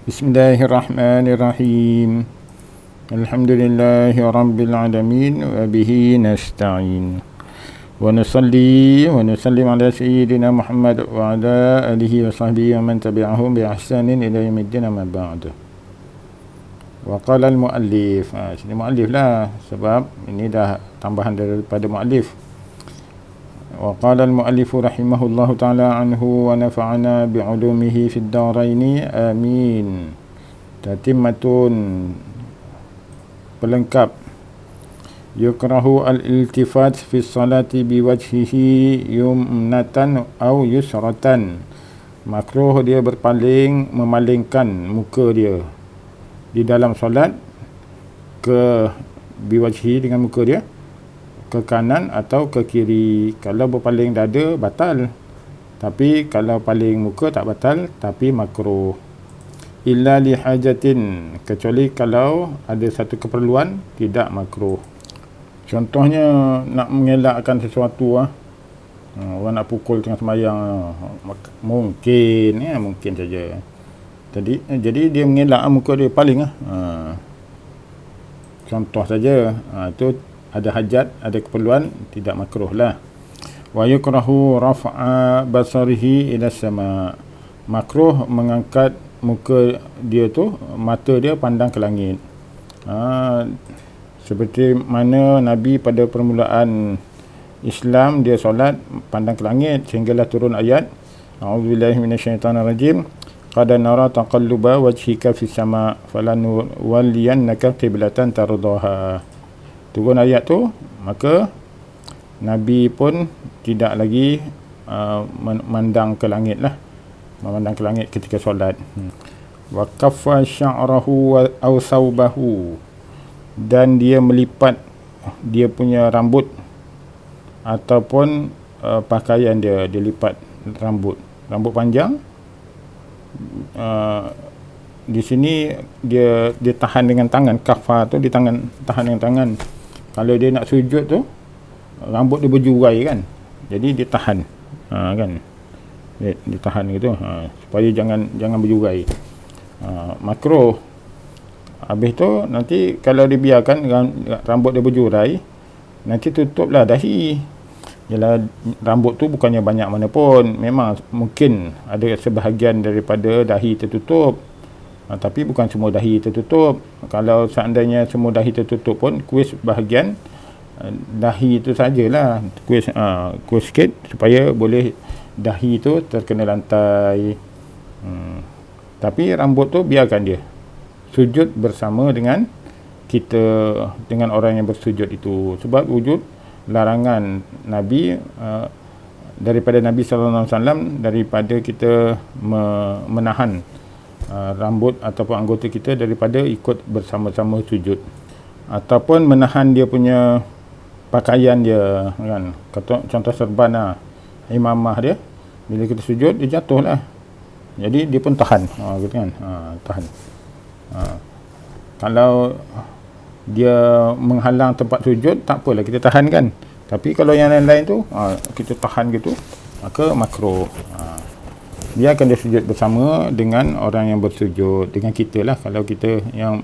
Bismillahirrahmanirrahim. Alhamdulillahi rabbil alamin wa bihi nasta'in. Wa nusalli wa nusallim ala sayyidina Muhammad wa ala alihi wa sahbihi wa man tabi'ahum bi ihsanin ila yaumiddin, amma ba'd. Wa qala al-muallif, sini muallif lah sebab ini dah tambahan daripada muallif. Wa qala al-muallif rahimahullahu ta'ala anhu wa nafa'ana bi'ulumihi fid daraini amin. Tatimmatun, pelengkap. Yukrahu al-iltifat fi salati biwajhihi yumnatan aw yusratan. Makruh dia berpaling, memalingkan muka dia di dalam solat ke biwajhi, dengan muka dia ke kanan atau ke kiri. Kalau berpaling dada batal, tapi kalau paling muka tak batal, tapi makruh. Illa li hajatin, kecuali kalau ada satu keperluan, tidak makruh. Contohnya nak mengelakkan sesuatu, orang nak pukul tengah sembahyang, mungkin mungkin saja. Jadi dia mengelak muka dia paling, contoh saja, itu ada hajat, ada keperluan, tidak makruh lah. Wa yukrahu raf'a basarihi ila sama. Makruh mengangkat muka dia tu, mata dia pandang ke langit. Seperti mana Nabi pada permulaan Islam, dia solat pandang ke langit sehinggalah turun ayat A'udzubillahi minasyaitanirrajim, qad nara taqalluba wajhika fis sama falanuwalliyannaka qiblatan tardaha. Turun ayat tu, maka Nabi pun tidak lagi memandang ke langit lah, memandang ke langit ketika solat. Wa kaffa sya'rahu aw thawbahu, dan dia melipat dia punya rambut ataupun pakaian dia lipat rambut panjang. Di sini dia tahan dengan tangan, kaffa tu tahan dengan tangan. Kalau dia nak sujud tu, rambut dia berjurai kan, jadi dia tahan, kan, dia tahan gitu, supaya jangan berjurai. Makruh. Habis tu nanti kalau dibiarkan rambut dia berjurai, nanti tutuplah dahi. Yalah, rambut tu bukannya banyak mana pun, memang mungkin ada sebahagian daripada dahi tertutup, tapi bukan semua dahi tertutup. Kalau seandainya semua dahi tertutup pun, kuis bahagian dahi itu sajalah, kuis sikit supaya boleh dahi itu terkena lantai. Tapi rambut tu biarkan dia sujud bersama dengan kita, dengan orang yang bersujud itu, sebab wujud larangan Nabi, daripada Nabi SAW, daripada kita menahan rambut ataupun anggota kita daripada ikut bersama-sama sujud, ataupun menahan dia punya pakaian dia, kan. Contoh serban, imamah dia, bila kita sujud dia jatuh lah, jadi dia pun tahan, gitu kan, tahan. Kalau dia menghalang tempat sujud, tak apalah, kita tahan kan. Tapi kalau yang lain-lain tu, kita tahan gitu, maka makruh. Biarkan dia sujud bersama dengan orang yang bersujud, dengan kita lah. Kalau kita yang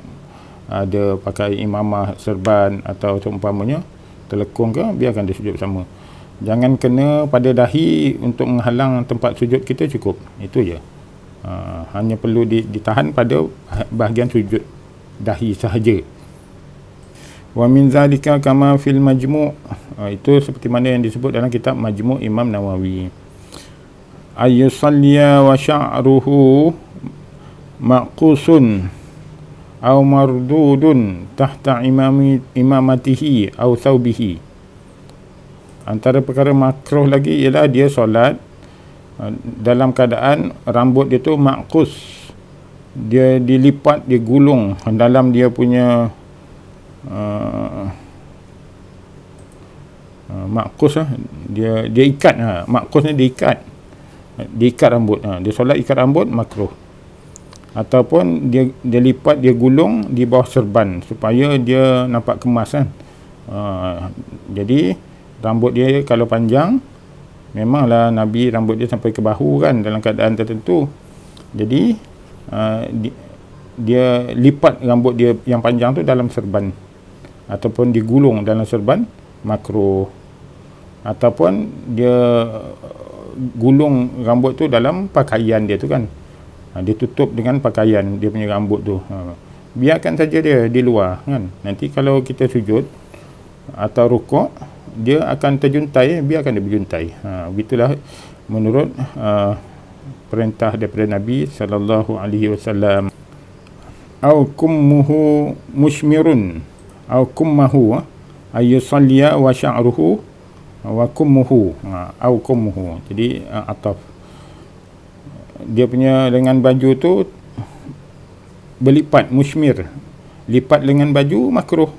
ada pakai imamah, serban atau seumpamanya, telekung ke, biarkan dia sujud bersama. Jangan kena pada dahi untuk menghalang tempat sujud kita, cukup itu je. Hanya perlu ditahan pada bahagian sujud dahi sahaja. Wa min zalika kama fil majmu', itu seperti mana yang disebut dalam kitab Majmu' Imam Nawawi. Ayyusalliya wa sya'ruhu maqusun aw mardudun tahta imamatihi aw thawbihi. Antara perkara makruh lagi ialah dia solat dalam keadaan rambut dia tu maqus, dia dilipat, dia gulung dalam dia punya maqus, dia ikat, maqus ni diikat rambut, dia solat ikat rambut, makruh. Ataupun dia lipat, dia gulung di bawah serban supaya dia nampak kemas, kan. Jadi rambut dia kalau panjang, memanglah Nabi rambut dia sampai ke bahu, kan, dalam keadaan tertentu. Jadi dia lipat rambut dia yang panjang tu dalam serban, ataupun digulung dalam serban, makruh. Ataupun dia gulung rambut tu dalam pakaian dia tu kan, dia tutup dengan pakaian dia punya rambut tu. Biarkan saja dia di luar kan. Nanti kalau kita sujud atau rukuk, dia akan terjuntai, biarkan dia berjuntai. Begitulah menurut perintah daripada Nabi sallallahu alaihi wasallam. Au kummuhu mushmirun, au kummuhu ayyusalliya wa sya'ruhu wa kummuhu, au kummuhu. Jadi ataf, dia punya lengan baju tu berlipat, mushmir, lipat lengan baju makruh.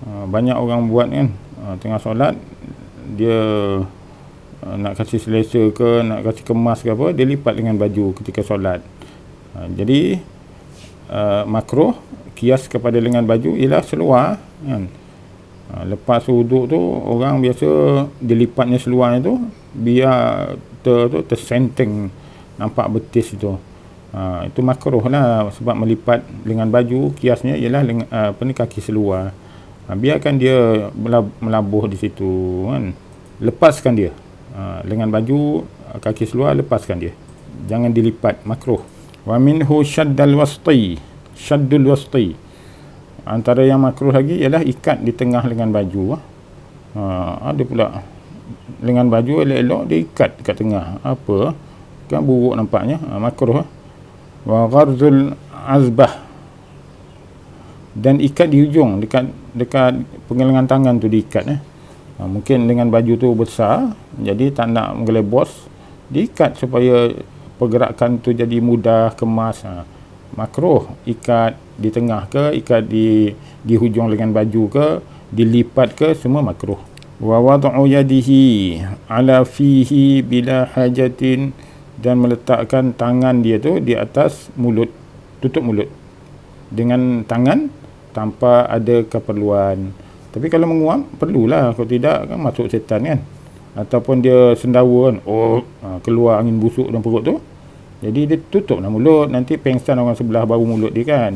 Banyak orang buat kan, tengah solat dia nak kasih selesa ke, nak kasih kemas ke apa, dia lipat lengan baju ketika solat. Jadi makruh kias kepada lengan baju ialah seluar kan. Lepas wuduk tu orang biasa dilipatnya seluarnya tu biar tersenteng, nampak betis tu. Itu makruh lah, sebab melipat lengan baju kiasnya ialah kaki seluar. Biarkan dia melabuh di situ kan. Lepaskan dia lengan baju, kaki seluar, lepaskan dia, jangan dilipat, makruh. Wa minhu syaddul wasti, syaddul wasti. Antara yang makruh lagi ialah ikat di tengah lengan baju. Ada pula lengan baju elok-elok dia ikat dekat tengah, apa kan, buruk nampaknya, makruh. Wa gharzul azbah, dan ikat di hujung, dekat penggalangan tangan tu diikat. Mungkin dengan baju tu besar, jadi tak nak menggelebos, diikat supaya pergerakan tu jadi mudah, kemas. Makruh ikat di tengah ke, ikat di hujung lengan baju ke, dilipat ke, semua makruh. Wa wad'u yadihi ala fihi bila hajatin, dan meletakkan tangan dia tu di atas mulut, tutup mulut dengan tangan tanpa ada keperluan. Tapi kalau menguap perlulah, kalau tidak kan masuk setan kan, ataupun dia sendawa kan, keluar angin busuk dalam perut tu, jadi dia tutuplah mulut, nanti pengsan orang sebelah bau mulut dia kan.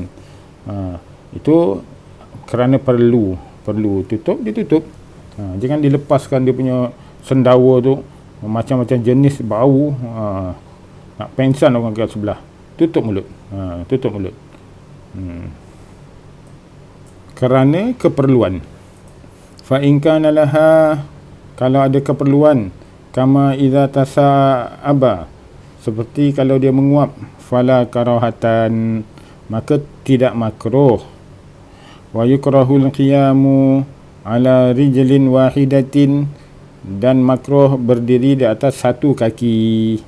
Itu kerana perlu tutup, dia tutup. Jangan dilepaskan dia punya sendawa tu, macam-macam jenis bau, nak pengsan orang kat sebelah. Tutup mulut, tutup mulut. Kerana keperluan. Fa in kana laha, kalau ada keperluan, kama idza tasa'aba, seperti kalau dia menguap, fala karahatan, maka tidak makruh. Wa yukrahul qiyamu ala rijlin wahidatin, dan makruh berdiri di atas satu kaki.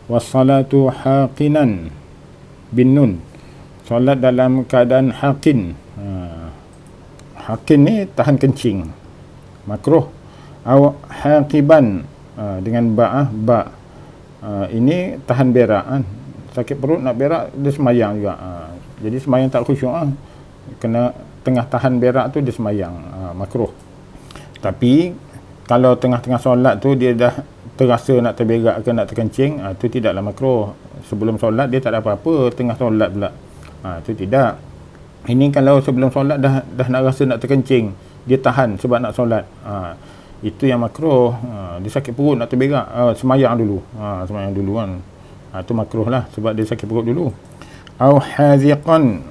Wassalatu haqinan bin nun, solat dalam keadaan haqin. Haqin ni tahan kencing, makruh. Aw haqiban, dengan ba. Ini tahan berak kan, sakit perut nak berak, dia semayang juga. Jadi semayang tak khusyuk, kena tengah tahan berak tu dia semayang, makruh. Tapi kalau tengah-tengah solat tu dia dah terasa nak terberak ke nak terkencing, tu tidaklah makruh. Sebelum solat dia tak ada apa-apa, tengah solat pula, tu tidak. Ini kalau sebelum solat dah nak rasa nak terkencing, dia tahan sebab nak solat, itu yang makruh. Dia sakit perut nak terberak, semayang dulu, semayang dulu kan, itu makruh lah sebab dia sakit perut dulu. Au haziqan,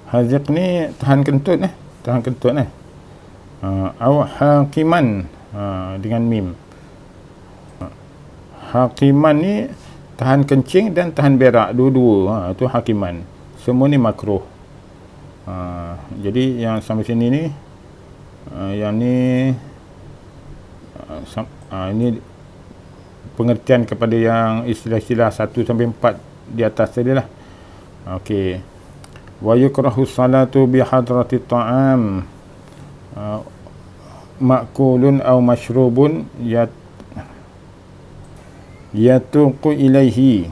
haziq ni tahan kentut, tahan kentut. Au haqiman, dengan mim. Haqiman ni tahan kencing dan tahan berak, dua-dua, itu haqiman. Semua ni makruh. Jadi yang sampai sini ni, yang ni ini pengertian kepada yang istilah-istilah 1 sampai 4 di atas tadi lah. Okey. Wa yukrahu salatu bi hadrati ta'am, ma'kulun aw mashrubun yatuqu ilaihi.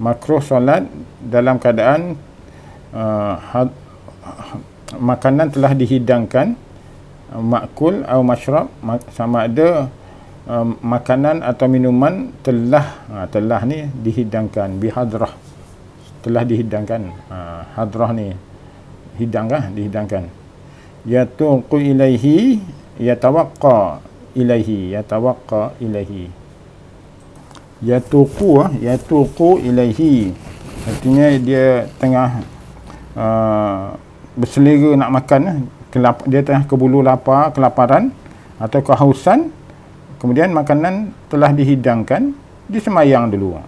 Makruh solat dalam keadaan makanan telah dihidangkan, makul atau masyrab, sama ada makanan atau minuman telah ni dihidangkan, bihadrah, telah dihidangkan. Hadrah ni dihidangkan. Yatuqu ilaihi yatawaqqa ilaihi. Yatuqu ilaihi, artinya dia tengah berselera nak makan, dia tengah kebulu lapar, kelaparan atau kehausan, kemudian makanan telah dihidangkan, dia semayang dulu.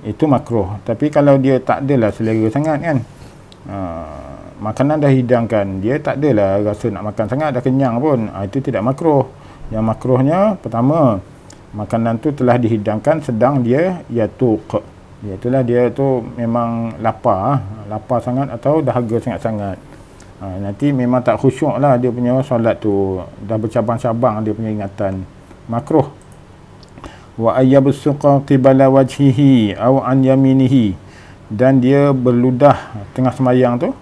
Itu makruh. Tapi kalau dia tak adalah selera sangat kan, makanan dah hidangkan, dia tak adalah rasa nak makan sangat, dah kenyang pun, itu tidak makruh. Yang makruhnya, pertama, makanan tu telah dihidangkan sedang dia yatuq, itulah dia tu memang lapar sangat atau dahaga sangat-sangat. Nanti memang tak khusyuk lah dia punya solat tu, dah bercabang-cabang dia punya ingatan, makruh. Wa ayyabsuqa qibala wajhihi aw an yaminihi, dan dia berludah tengah semayang tu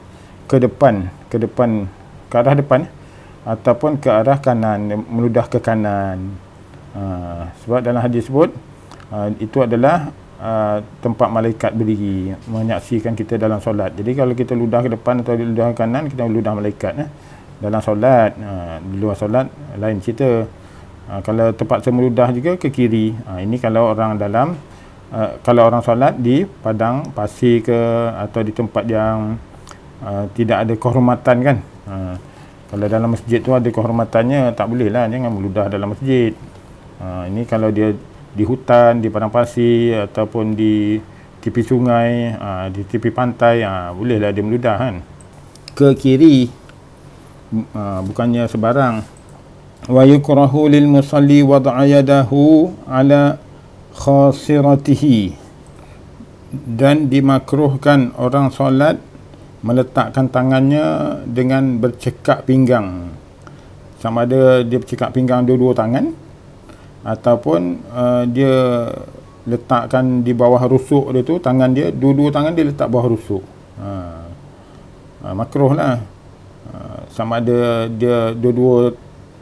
ke arah depan ataupun ke arah kanan, meludah ke kanan. Sebab dalam hadis sebut itu adalah tempat malaikat berdiri menyaksikan kita dalam solat. Jadi kalau kita ludah ke depan atau ludah ke kanan, kita ludah malaikat dalam solat. Di luar solat lain cerita. Kalau terpaksa meludah juga ke kiri. Ini kalau orang dalam kalau orang solat di padang pasir ke atau di tempat yang tidak ada kehormatan kan. Kalau dalam masjid tu ada kehormatannya, tak boleh lah, jangan meludah dalam masjid. Ini kalau dia di hutan, di padang pasir ataupun di tepi sungai, di tepi pantai, bolehlah dia meludah kan. Ke kiri, bukannya sebarang. Wa yukrahu lil musalli wad'a yadahu ala khasiratihi, dan dimakruhkan orang solat meletakkan tangannya dengan bercekak pinggang, sama ada dia bercekak pinggang dua-dua tangan ataupun dia letakkan di bawah rusuk dia tu, tangan dia, dua-dua tangan dia letak bawah rusuk. Makruh lah. Sama ada dia dua-dua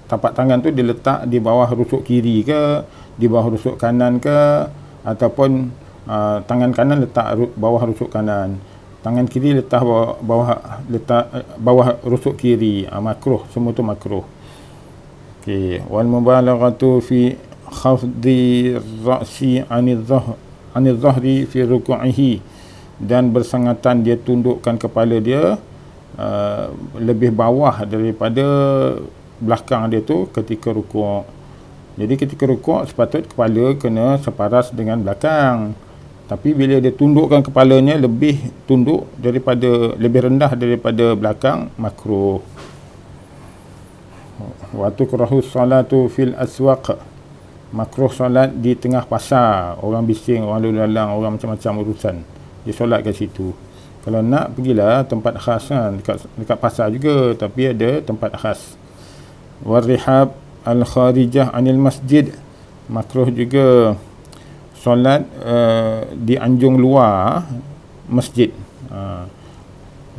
tapak tangan tu dia letak di bawah rusuk kiri ke, di bawah rusuk kanan ke, ataupun tangan kanan letak bawah rusuk kanan, tangan kiri letak bawah rusuk kiri. Makruh, semua tu makruh. Okey, wal mubalaghatu fi khafdi ra'si anil zahri fi ruku'ihi, dan bersangatan dia tundukkan kepala dia lebih bawah daripada belakang dia tu ketika rukuk. Jadi ketika rukuk sepatut kepala kena separas dengan belakang, tapi bila dia tundukkan kepalanya lebih rendah daripada belakang, makruh. Wa tukrahu salatu fil aswaq, makruh solat di tengah pasar, orang bising, orang lalu lalang, orang macam-macam urusan, dia solat kat situ. Kalau nak, pergilah tempat khas kan, dekat pasar juga, tapi ada tempat khas. Warihab al-kharijah anil masjid, makruh juga solat di anjung luar masjid.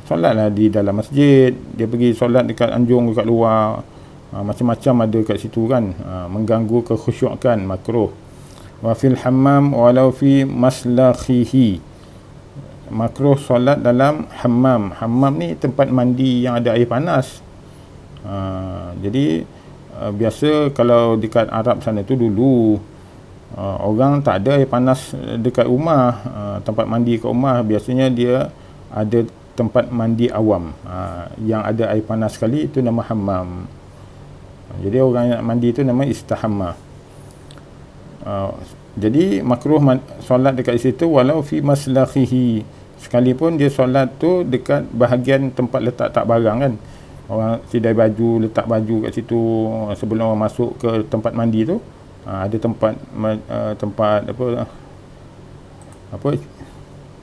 Solatlah di dalam masjid, dia pergi solat dekat anjung, dekat luar, macam-macam ada kat situ kan, mengganggu kekhusyukan, makruh. Wa fil hammam walau fi maslakhihi, makruh solat dalam hammam. Hammam ni tempat mandi yang ada air panas. Jadi biasa kalau dekat Arab sana tu dulu, orang tak ada air panas dekat rumah, tempat mandi kat rumah, biasanya dia ada tempat mandi awam, yang ada air panas sekali, itu nama hammam. Jadi orang yang mandi tu nama istahamma. Jadi makruh solat dekat situ walau fi maslakhihi, sekalipun dia solat tu dekat bahagian tempat letak barang kan. Orang sidai baju, letak baju kat situ sebelum orang masuk ke tempat mandi tu. Ada tempat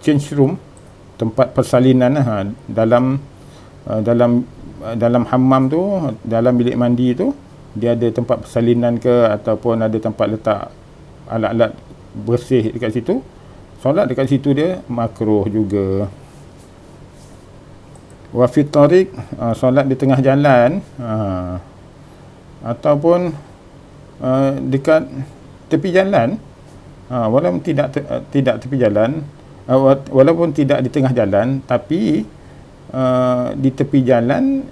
change room, tempat persalinan dalam hammam tu, dalam bilik mandi tu, dia ada tempat persalinan ke, ataupun ada tempat letak alat-alat bersih dekat situ. Solat dekat situ dia makruh juga. Wa fi tariq, solat di tengah jalan, ataupun dekat tepi jalan, walaupun tidak tepi jalan, walaupun tidak di tengah jalan, tapi di tepi jalan,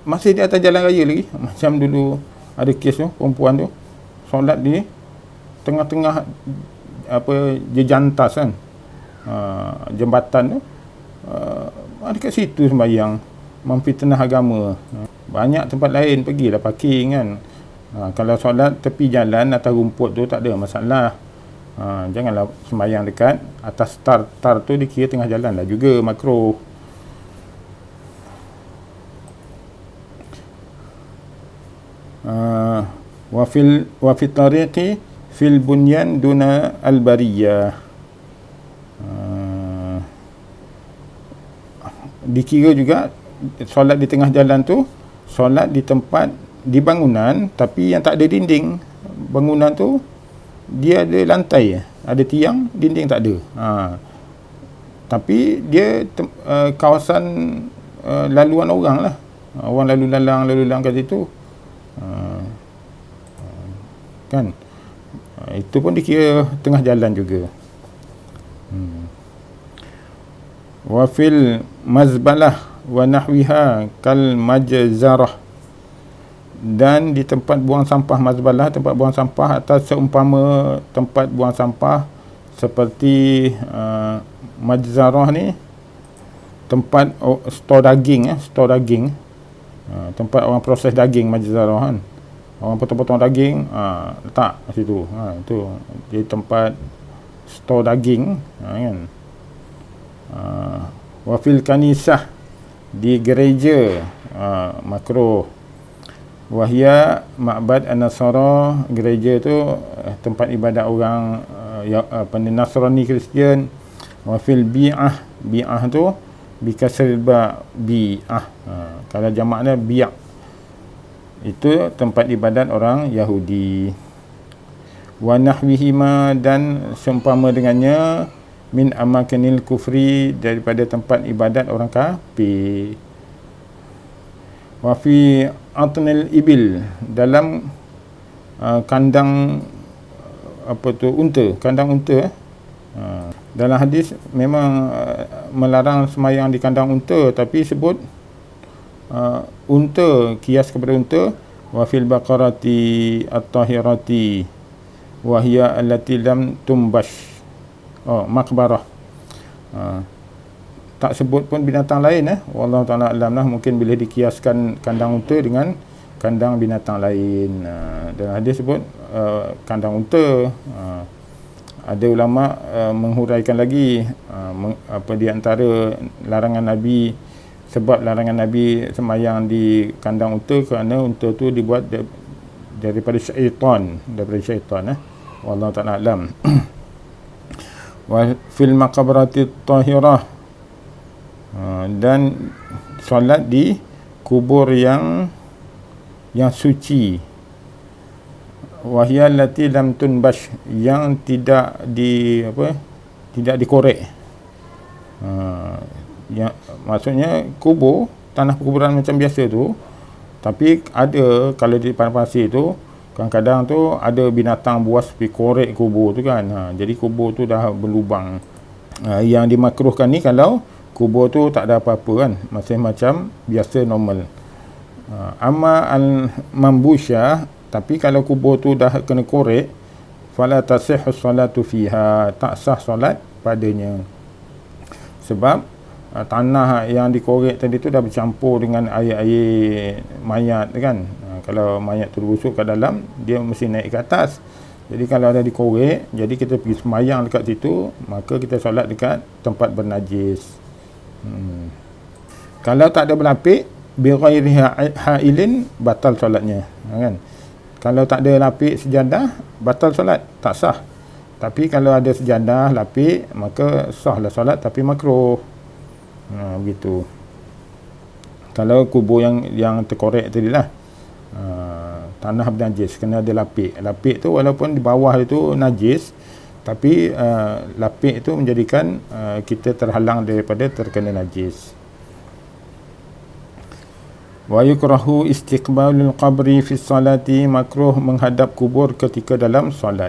masih di atas jalan raya lagi. Macam dulu ada kes tu, perempuan tu solat di tengah-tengah jejantas kan, jambatan tu, dekat situ sembahyang, memfitnah agama. Banyak tempat lain pergilah parking kan. Kalau solat tepi jalan atas rumput tu tak ada masalah. Janganlah sembahyang dekat atas tar tu, dikira tengah jalan lah juga, makruh. Wa fi tariqi fil bunyan duna al bariyah. Dikira juga solat di tengah jalan tu, solat di tempat, di bangunan tapi yang tak ada dinding. Bangunan tu dia ada lantai, ada tiang, dinding tak ada. Tapi dia kawasan laluan orang lah. Orang lalu lalang kat situ. Kan? Itu pun dikira tengah jalan juga. Wa fil mazbalah wa nahwiha kal majzarah. Dan di tempat buang sampah mazbalah, tempat buang sampah atau seumpama tempat buang sampah seperti majzarah ni, tempat stor daging, tempat orang proses daging, majzarah kan. Orang potong-potong daging, letak situ. Itu jadi tempat stor daging, kan. Wa fil kanisah, di gereja, makruh. Wahia ma'bad an-nasara, gereja tu tempat ibadat orang Nasrani, Kristian. Wa fil bi'ah, bi'ah tu bikasril ba, bi'ah. Kalau jamaknya bi', itu tempat ibadat orang Yahudi. Wa nahwihima, dan seumpama dengannya, min amakinil kufri, daripada tempat ibadat orang kafir. Wa fi atnil ibil, dalam kandang unta, kandang unta. Dalam hadis memang melarang semayang di kandang unta, tapi sebut unta, kias kepada unta. Wa fil baqarati at-tahirati wa hiya allati lam tumbash, makbarah. Tak sebut pun binatang lain, wallahu taala alam lah. Mungkin bila dikiaskan kandang unta dengan kandang binatang lain. Dan hadis sebut kandang unta. Ada ulama menghuraikan lagi di antara larangan Nabi, sebab larangan Nabi semayang di kandang unta kerana unta tu dibuat daripada syaitan, wallahu taala alam. Wa fil maqbarati tahirah, dan solat di kubur yang suci. Wahia allati lam tunbash, yang tidak dikorek. Yang maksudnya kubur, tanah perkuburan macam biasa tu, tapi ada, kalau di padang pasir tu kadang-kadang tu ada binatang buas pergi korek kubur tu kan. Jadi kubur tu dah berlubang. Yang dimakruhkan ni kalau kubur tu tak ada apa-apa kan, masih macam biasa, normal. Amma al-mambusyah, tapi kalau kubur tu dah kena korek, fala tasihhu salatu fiha, tak sah solat padanya. Sebab tanah yang dikorek tadi tu dah bercampur dengan air-air mayat kan. Kalau mayat tu busuk kat dalam, dia mesti naik ke atas. Jadi kalau ada dikorek, jadi kita pergi semayang dekat situ, maka kita solat dekat tempat bernajis. Kalau tak ada berlapik, bi ghairi ha'ilin, batal solatnya, kan. Kalau tak ada lapik sejadah, batal solat, tak sah. Tapi kalau ada sejadah, lapik, maka sahlah solat, tapi makruh. Begitu. Kalau kubur yang terkorek tadi lah, tanah bernajis, kena ada lapik. Lapik tu walaupun di bawah itu najis, tapi lapik itu menjadikan kita terhalang daripada terkena najis. Wa yukrahu istiqbalul qabri fi salati, makruh menghadap kubur ketika dalam solat.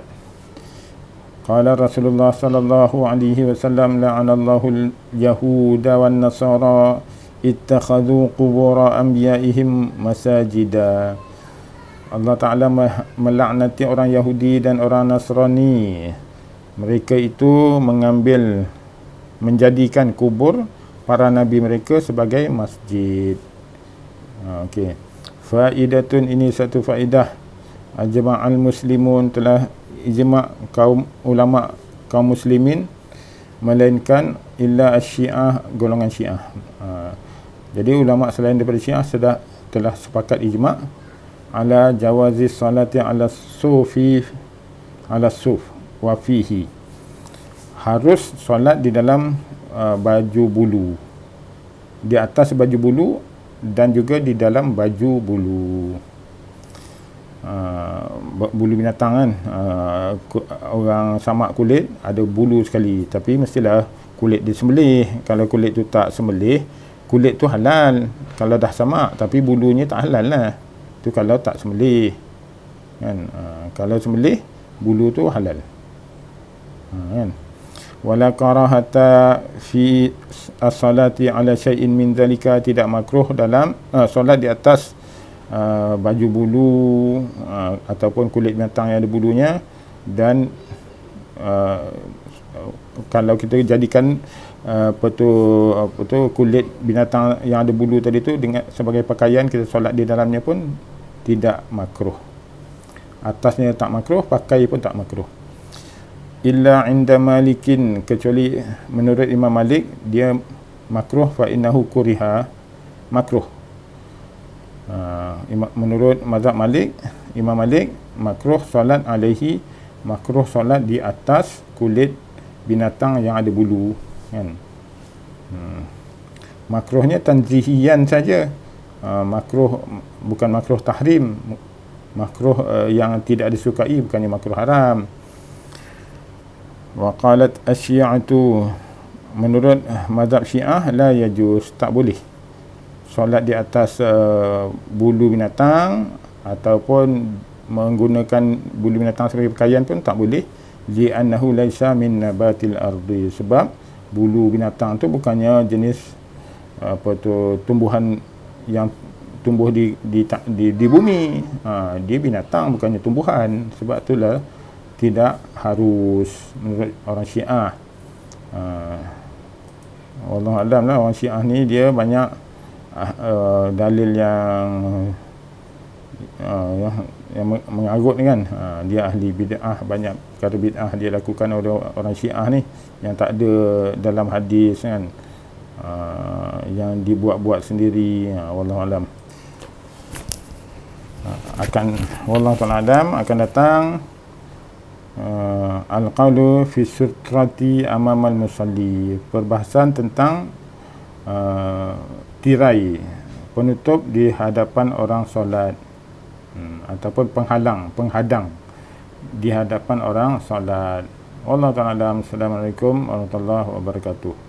Qala Rasulullah sallallahu alaihi wasallam la'anallahu al-yahuda wan nasara ittakhadhu qubur anbiya'ihim masajida. Allah Ta'ala melaknati orang Yahudi dan orang Nasrani. Mereka itu menjadikan kubur para nabi mereka sebagai masjid. Okey. Faidatun, ini satu faedah. Ajma'al muslimun, telah ijma' kaum ulama kaum muslimin, melainkan illa asy-syiah, golongan Syiah. Jadi ulama selain daripada Syiah telah sepakat ijma' ala jawazi salati ala sufi ala suf wa fihi, harus solat di dalam baju bulu, di atas baju bulu dan juga di dalam baju bulu. Bulu binatang kan, orang samak kulit ada bulu sekali, tapi mestilah kulit disembelih. Kalau kulit tu tak sembelih, kulit tu halal kalau dah samak, tapi bulunya tak halal lah. Tu kalau tak sembelih kan. Kalau sembelih, bulu tu halal kan. Wala karahata fi as-salati ala syai'in min zalika, tidak makruh dalam solat di atas baju bulu ataupun kulit binatang yang ada bulunya. Dan kalau kita jadikan kulit binatang yang ada bulu tadi tu dengan sebagai pakaian, kita solat di dalamnya pun tidak makruh. Atasnya tak makruh, pakai pun tak makruh. Illa inda Malikin, kecuali menurut Imam Malik dia makruh, fa innahu kuriha, makruh. Menurut mazhab Malik, Imam Malik, makruh solat alaihi, makruh solat di atas kulit binatang yang ada bulu kan. Makruhnya tanzihiyan saja, makruh, bukan makruh tahrim, makruh yang tidak disukai, bukannya makruh haram. Wa qalat asy-syi'atu, menurut mazhab Syiah, la yajuz, tak boleh solat di atas bulu binatang ataupun menggunakan bulu binatang sebagai pakaian pun tak boleh. Li'annahu laisa min nabatil ardi, sebab bulu binatang tu bukannya jenis tumbuhan yang tumbuh di bumi. Dia binatang, bukannya tumbuhan. Sebab itulah tidak harus menurut orang Syiah. Wallahu a'lam lah, orang Syiah ni dia banyak dalil yang mengarut ni kan. Dia ahli bid'ah, banyak perkara bid'ah dia lakukan oleh orang Syiah ni yang tak ada dalam hadis kan, yang dibuat-buat sendiri. Wallahu a'lam. Wallahu ta'ala a'lam, akan datang al-qawlu fi sutrati amamal musalli, perbahasan tentang tirai penutup di hadapan orang solat, ataupun penghadang di hadapan orang solat. Wallahu ta'ala a'lam. Assalamualaikum warahmatullahi wabarakatuh.